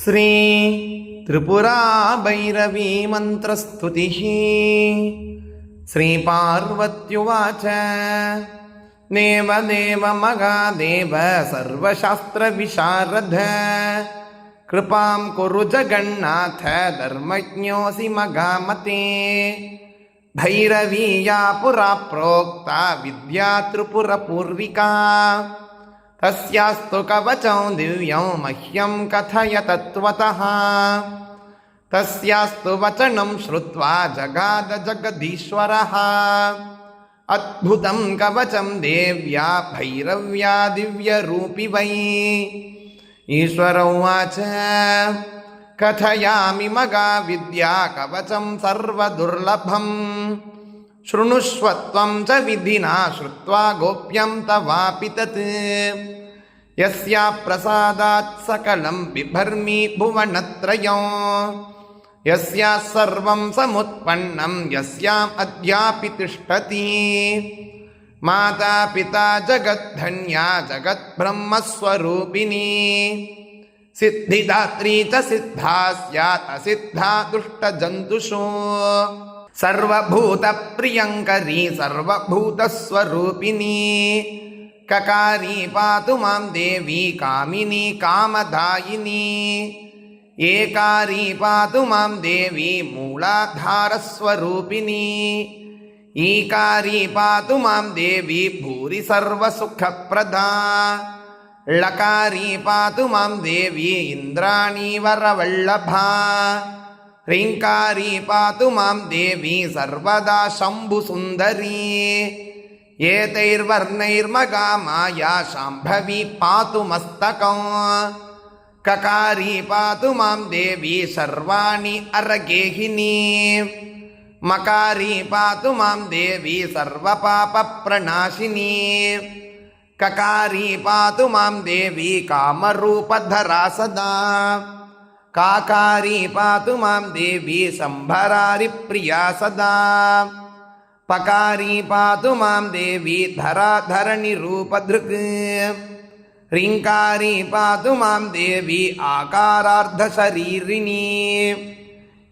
श्री त्रिपुरा भैरवी मंत्रस्तुतिः। श्रीपार्वत्युवाच देवदेव महादेव सर्वशास्त्रविशारद कृपां कुरु जगन्नाथ धर्मज्ञोऽसि महामते। भैरवीया पुरा प्रोक्ता विद्या त्रिपुरपूर्विका तस्यास्तु कवचं दिव्यं मह्यं कथय तत्त्वतः। तस्यास्तु वचनं श्रुत्वा जगाद जगदीश्वरः अद्भुतं कवचं देव्या भैरव्या दिव्यरूपि वै। ईश्वर उवाच कथयामि मगाविद्या कवचं सर्वदुर्लभं शृणुष्व त्वं च विधिना श्रुत्वा गोप्यं तवापि तत्। यस्या प्रसादात् सकलं बिभर्मि भुवनत्रयं यस्याः सर्वं समुत्पन्नं यस्याम् अद्यापि तिष्ठति। माता पिता जगद्धन्या जगद्ब्रह्मस्वरूपिणी सिद्धिदात्री च सिद्धा स्यात् असिद्धा दुष्टजन्तुषु। सर्वभूतप्रियङ्करी सर्वभूतस्वरूपिणी ककारी पातु मां देवी कामिनी कामदायिनी। एकारी पातु मां देवी मूलाधारस्वरूपिणी। ईकारी पातु मां देवी भूरि सर्वसुखप्रदा। लकारी पातु मां देवी इन्द्राणी वरवल्लभा। ह्रीङ्कारी पातु मां देवी सर्वदा शम्भुसुन्दरी। एतैर्वर्णैर्मगा माया शाम्भवी पातु मस्तकं। ककारी पातु मां देवी सर्वाणि अरगेहिनी। मकारी पातु मां देवी सर्वपापप्रणाशिनी। ककारी पातु मां देवी कामरूपधरा सदा। काकारी पातु मां देवी सम्भरारिप्रिया सदा। पकारी पातु मां देवी धराधरणिरूपधृक्। ह्रीङ्कारी पातु मां देवी आकारार्धशरीरिणी।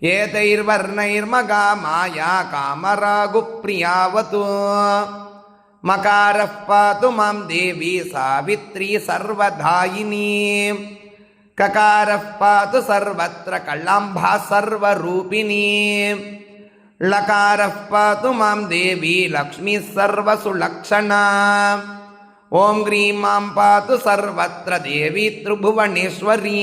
एतैर्वर्णैर्मगा माया कामरागुप्रियावतु। मकारः पातु मां देवी सावित्री सर्वधायिनी। ककारः पातु सर्वत्र कलाम्भा सर्वरूपिणी। लकारः पातु मां देवी लक्ष्मीः सर्वसुलक्षणा। ॐ ग्रीं मां पातु सर्वत्र देवी त्रिभुवनेश्वरी।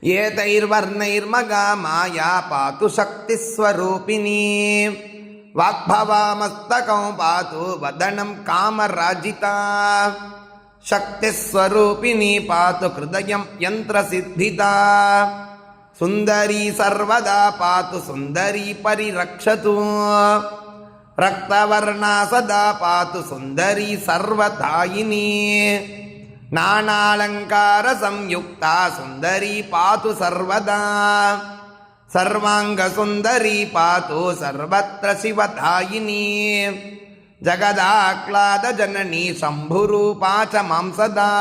एतैर्वर्णैर्मगा माया पातु शक्तिस्वरूपिणी। वाग्भवामस्तकं पातु वदनं कामराजिता। शक्तिस्वरूपिणी पातु हृदयं यन्त्रसिद्धिता। सुन्दरी सर्वदा पातु सुन्दरी परिरक्षतु। रक्तवर्णा सदा पातु सुन्दरी सर्वदायिनी। नानालङ्कारसंयुक्ता सुन्दरी पातु सर्वदा। सर्वाङ्गसुन्दरी पातु सर्वत्र शिवदायिनी। जगदाह्लादजननी शम्भुरूपा च मां सदा।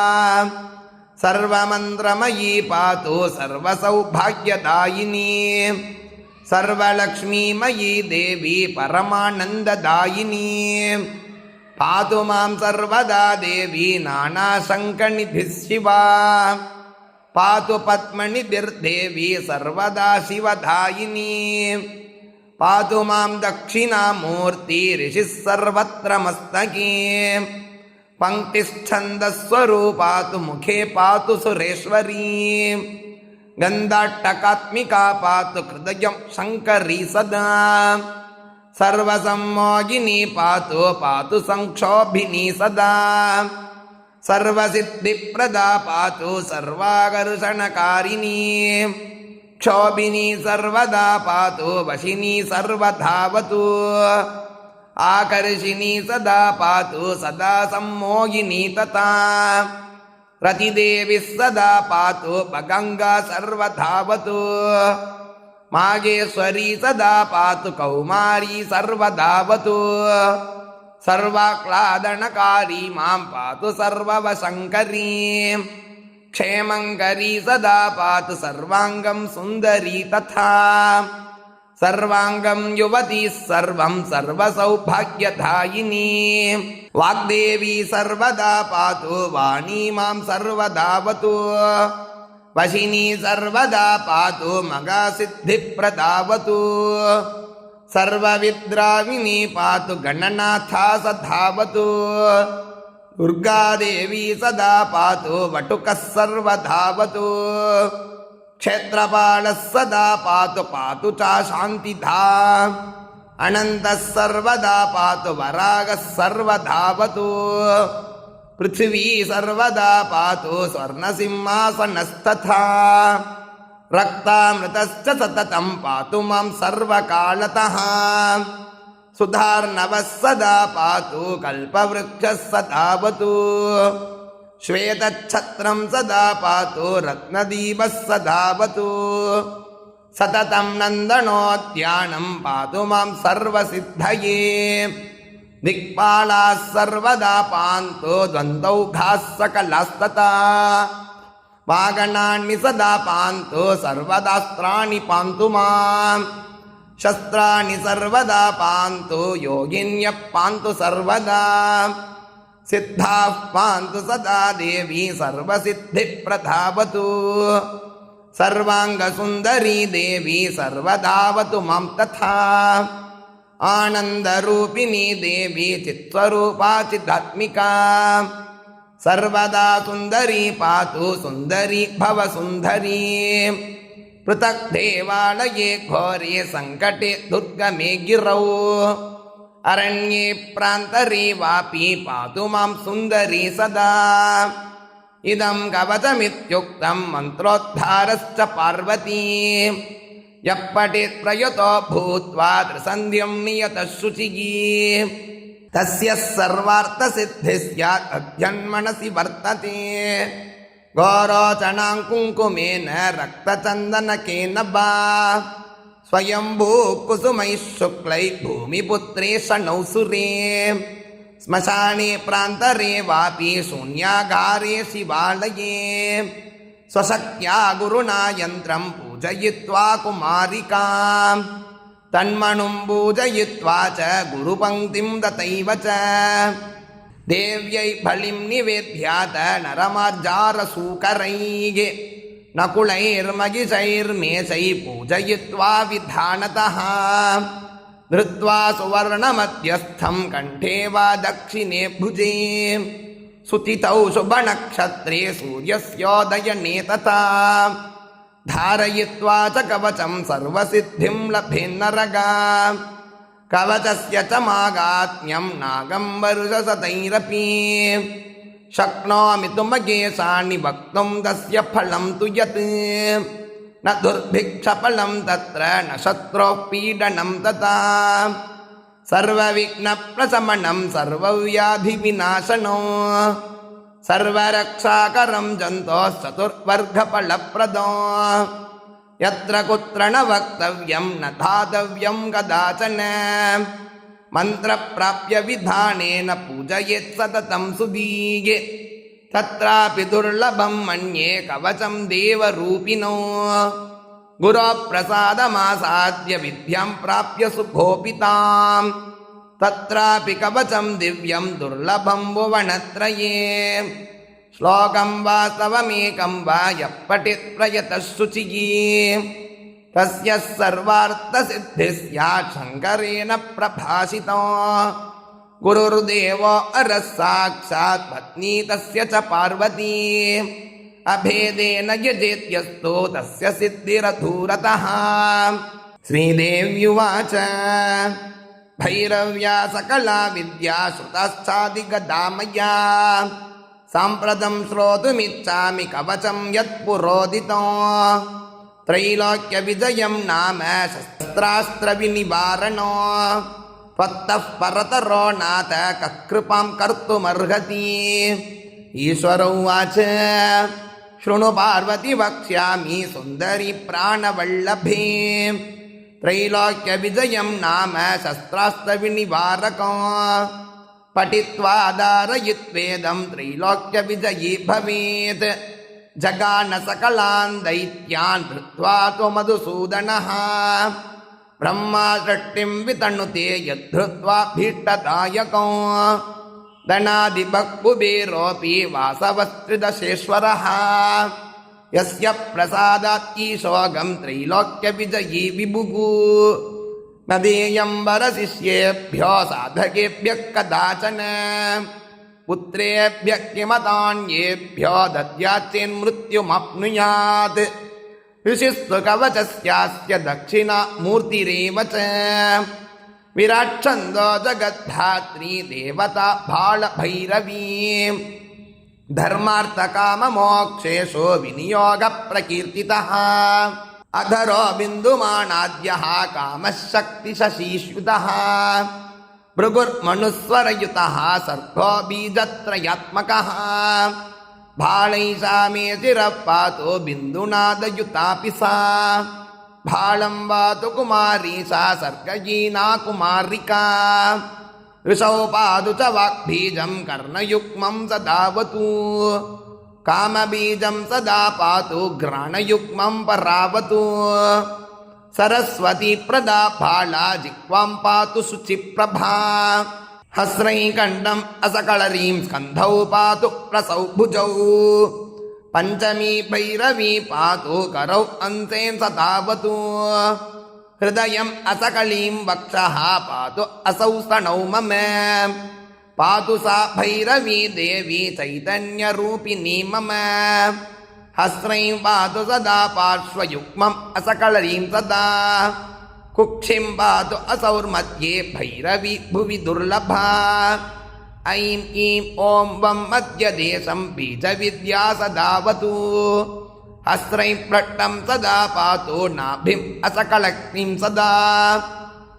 सर्वमन्त्रमयी पातु सर्वसौभाग्यदायिनी। सर्वलक्ष्मीमयी देवी परमानन्ददायिनी। पातु मां सर्वदा देवी नानाशङ्कनिधिः शिवा। पातु पद्मनिधिर्देवी सर्वदा शिवदायिनी। पातु मां दक्षिणामूर्ति ऋषिः सर्वत्र मस्तके। पङ्क्तिश्छन्दस्वरूपा तु मुखे पातु सुरेश्वरी। गन्धाट्टकात्मिका पातु हृदयं शङ्करी सदा। सर्वसम्मोहिनी पातु पातु संक्षोभिनी सदा। सर्वसिद्धिप्रदा पातु सर्वाकर्षणकारिणी। क्षोभिनी सर्वदा पातु वशिनी सर्वधावतु। आकर्षिणी सदा पातु सदा सम्मोहिनी तथा। रतिदेवी सदा पातु गङ्गा सर्वधावतु। मागेश्वरी सदा पातु कौमारी सर्वधावतु। सर्वाह्लादनकारी मां पातु सर्ववशङ्करी। क्षेमङ्करी सदा पातु सर्वाङ्गं सुन्दरी तथा सर्वाङ्गं युवती सर्वं सर्वसौभाग्यदायिनी वाग्देवी सर्वदा पातु वाणी मां सर्वदावतु वशिनी सर्वदा पातु मगासिद्धिप्रदावतु सर्वविद्राविणी पातु गणनाथा सधावतु दुर्गादेवी सदा पातु वटुकः सर्वधावतु क्षेत्रपालः सदा पातु च शान्तिधा अनन्तः सर्वदा पातु वरागः सर्वधावतु पृथिवी सर्वदा पातु स्वर्णसिंहासनस्तथा रक्तामृतश्च सततं पातु मां सर्वकालतः सुधार्णवः सदा पातु कल्पवृक्षः सदावतु श्वेतच्छत्रं सदा पातु रत्नदीपः सदावतु सततं नन्दनोद्यानं पातु मां सर्वसिद्धये दिक्पालाः सर्वदा पान्तु द्वन्द्वौघाः सकलास्तथा वागणानि सदा पान्तु सर्वदास्त्राणि पान्तु मां शस्त्राणि सर्वदा पान्तु योगिन्यः पान्तु सर्वदा सिद्धाः पान्तु सदा देवी सर्वसिद्धिप्रधावतु सर्वाङ्गसुन्दरी देवी सर्वदावतु मां तथा आनन्दरूपिणी देवी चित्स्वरूपा चिदात्मिका सर्वदा सुन्दरी पातु सुन्दरी भवसुन्दरी पृथक् देवालये घोरे सङ्कटे दुर्गमे गिरौ अरण्ये प्रान्तरे वापि पातु मां सुन्दरी सदा इदं कवचमित्युक्तं मन्त्रोद्धारश्च पार्वती यः पठेत् प्रयतो भूत्वा त्रिसन्ध्यं नियतः शुचिः तस्य सर्वार्थसिद्धिः स्यात् तद्यन्मनसि वर्तते गोरोचनां कुङ्कुमेन रक्तचन्दनकेन वा स्वयंभूः कुसुमैः शुक्लैः भूमिपुत्रे शनौ सुरे श्मशाने प्रान्तरे वापि शून्यागारे शिवालये स्वशक्त्या गुरुणा यन्त्रं पूजयित्वा कुमारिकां तन्मनुं पूजयित्वा च गुरुपङ्क्तिं तथैव च देव्यै बलिं निवेद्यात नरमार्जारसूकरैः नकुलैर्मगिषैर्मेषैः पूजयित्वा विधानतः धृत्वा सुवर्णमध्यस्थं कण्ठे वा दक्षिणे भुजे सुतितौ शुभनक्षत्रे सूर्यस्योदयने तथा धारयित्वा च कवचं सर्वसिद्धिं लभेन्नरगा कवचस्य च मागात्म्यं नागं वर्षशतैरपि शक्नोमि तु मगेशानि वक्तुं तस्य फलं तु यत् न दुर्भिक्षफलं तत्र न शत्रोः पीडनं तथा सर्वविघ्नप्रशमनं सर्वव्याधिविनाशनो सर्वरक्षाकरं जन्तोश्चतुर्वर्गफलप्रदो यत्र कुत्र न वक्तव्यं न धातव्यं कदाचन मन्त्रप्राप्य विधानेन पूजयेत् सततं सुदीये तत्रापि दुर्लभं मन्ये कवचं देवरूपिणो गुरोप्रसादमासाद्य विद्यां प्राप्य सुखोपिताम् तत्रापि कवचं दिव्यं दुर्लभं भुवनत्रये श्लोकं वास्तवमेकं वा यः पठेत् प्रयतः शुचिः तस्य सर्वार्थसिद्धिः स्यात् शङ्करेण प्रभाषितो गुरुर्देवो अरः साक्षात् पत्नी तस्य च पार्वती अभेदेन यजेत्यस्तु तस्य सिद्धिरधूरतः श्रीदेव्युवाच भैरव्या सकला विद्या श्रुताश्चादिगदा मया साम्प्रतं श्रोतुमिच्छामि कवचं यत्पुरोदितो त्रैलोक्यविजयं नाम शस्त्रास्त्रविनिवारणो त्वत्तः परतरो नाथ कः कृपां कर्तुमर्हति ईश्वर उवाच शृणु पार्वती वक्ष्यामि सुन्दरी प्राणवल्लभे त्रैलोक्यविजयं नाम शस्त्रास्त्रविनिवारको पठित्वा धारयित्वेदं त्रैलोक्यविजयी भवेत् जगान सकलान् दैत्यान् धृत्वा तु मधुसूदनः ब्रह्मा सृष्टिं वितनुते यद्धृत्वा भीष्टदायकौ धनादिबकुबेरोऽपि वासवस्त्रिदशेश्वरः यस्य प्रसादात् ईशोऽगं त्रैलोक्यविजयी विभुः न देयं वरशिष्येभ्यो साधकेभ्यः कदाचन पुत्रेभ्यः किमतान्येभ्यो दद्याच्चेन्मृत्युमाप्नुयात् ऋषिस्तु कवचस्यास्य दक्षिणा मूर्तिरेव च विराट्छन्दो जगद्धात्री देवता भालभैरवी धर्मार्थकाममोक्षेषु विनियोगप्रकीर्तितः अधरो बिन्दुमानाद्यः कामः शक्तिशशीश्युतः भृगुर्मनुस्वरयुतः सर्गो बीजत्रयात्मकः भालैषा मे चिरः पातु बिन्दुनादयुतापि सा भालं वातु कुमारी सा सर्गयीना कुमारिका ऋषौ पादु च वाग्बीजं कर्णयुग्मं सदावतु कामबीजं सदा पातु घ्राणयुग्मं परावतु सरस्वती प्रदा भाला जिह्वां पातु शुचिप्रभा हस्रैकण्ठम् असकलरीं स्कन्धौ पातु प्रसौ भुजौ पंचमी भैरवी पातु करौ अंसेन सदावतु हृदयम् असकलीं वक्षः पातु असौ स्तनौ मम पातु सा भैरवी देवी चैतन्यरूपिणी मम हस्रैं पातु सदा पार्श्वयुग्मम् असकलरीं सदा कुक्षिं पातु असौर्मध्ये भैरवी भुवि दुर्लभा ऐं ईं ॐ वं मध्यदेशं बीजविद्या सदावतु हस्रैं पृष्ठं सदा पातु नाभिम् असकलक्ष्मीं सदा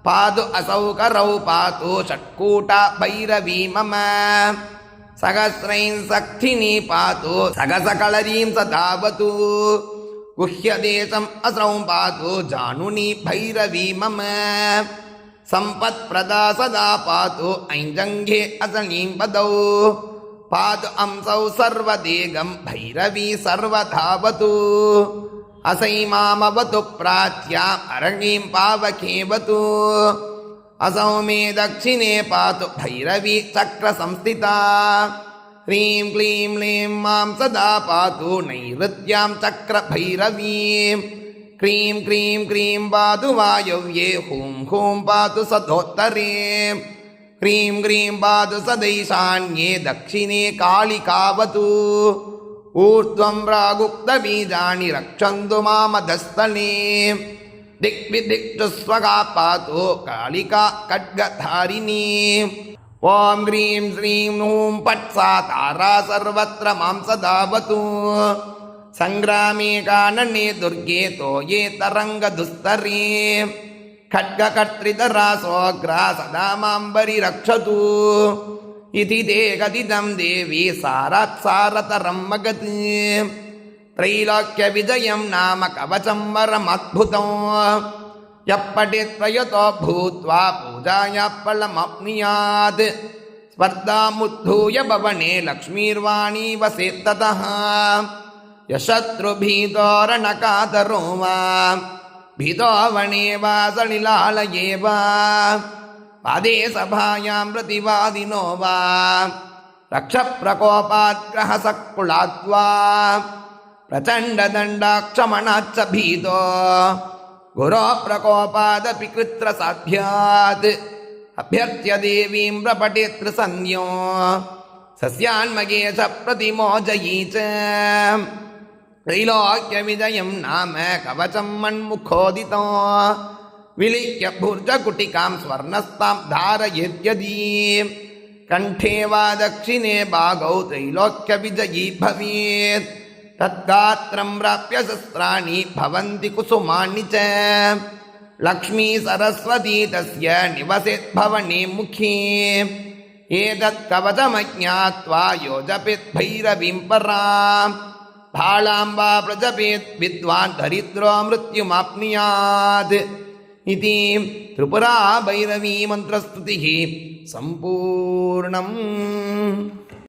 पातु असौ करौ पातु षट्कूटा भैरवी मम सहस्रैं सक्थिनी पातु सहसकलरीं सदावतु गुह्यदेशम् असौ पातु जानुनी भैरवी मम सम्पत्प्रदा सदा पातु ऐञ्जङ्घे असनीं पदौ पातु अंसौ सर्वदेगं भैरवी सर्वधावतु असैमामवतु प्राच्याम् अरणीं पावकेवतु असौ मे दक्षिणे पातु भैरवी चक्रसंस्थिता ह्रीं क्लीं क्लीं मां सदा पातु नैऋत्यां चक्रभैरवी क्रीं क्रीं क्रीं पातु वायव्ये हूं हूं पातु सदोत्तरे क्रीं क्रीं पातु सदैशान्ये दक्षिणे कालिकावतु ऊर्ध्वं प्रागुक्तबीजानि रक्षन्तु मामधस्तने दिग्विदिक्षु स्वगा पातु कालिका खड्गधारिणी ॐ ह्रीं श्रीं हूं फट् सा तारा सर्वत्र मां सदावतु संग्रामे कानने दुर्गे तोये तरङ्गदुस्तरे खड्गकर्त्रिधरा सोऽग्रा सदा मां परिरक्षतु इति ते कथितं देवी सारात् सारतरं मगत् त्रैलोक्यविजयं नाम कवचं वरमद्भुतं यः पठेत् प्रयतो भूत्वा पूजायाः फलमप्नुयात् स्पर्धामुद्धूय भवने लक्ष्मीर्वाणी वसेत्ततः यशत्रुभीतो रणकातरो वा भीतो वने वा सलिलालये वा पादे सभायां प्रतिवादिनो वा रक्षप्रकोपाद्ग्रहसक्कुलात् वा प्रचण्डदण्डाक्षमणाच्च भीतो गुरो प्रकोपादपि कृत्रसाध्यात् अभ्यर्थ्य देवीं प्रपठेत् त्रिसन्ध्यो सस्यान्मगे च प्रतिमोजयी च त्रैलोक्यविजयं नाम कवचं मन्मुखोदितो विलिख्य भुर्जकुटिकां स्वर्णस्तां धारयेद्यदि कण्ठे वा दक्षिणे भागौ त्रैलोक्यविजयी भवेत् तद्गात्रं प्राप्य शस्त्राणि भवन्ति कुसुमानि च लक्ष्मी सरस्वती तस्य निवसेत् भवने मुखे एतत् कवचमज्ञात्वा यो जपेत् भैरवीं परां भालां वा प्रजपेत् विद्वान् दरिद्रो मृत्युमाप्नुयात् इति त्रिपुरा भैरवी मन्त्रस्तुतिः सम्पूर्णम्।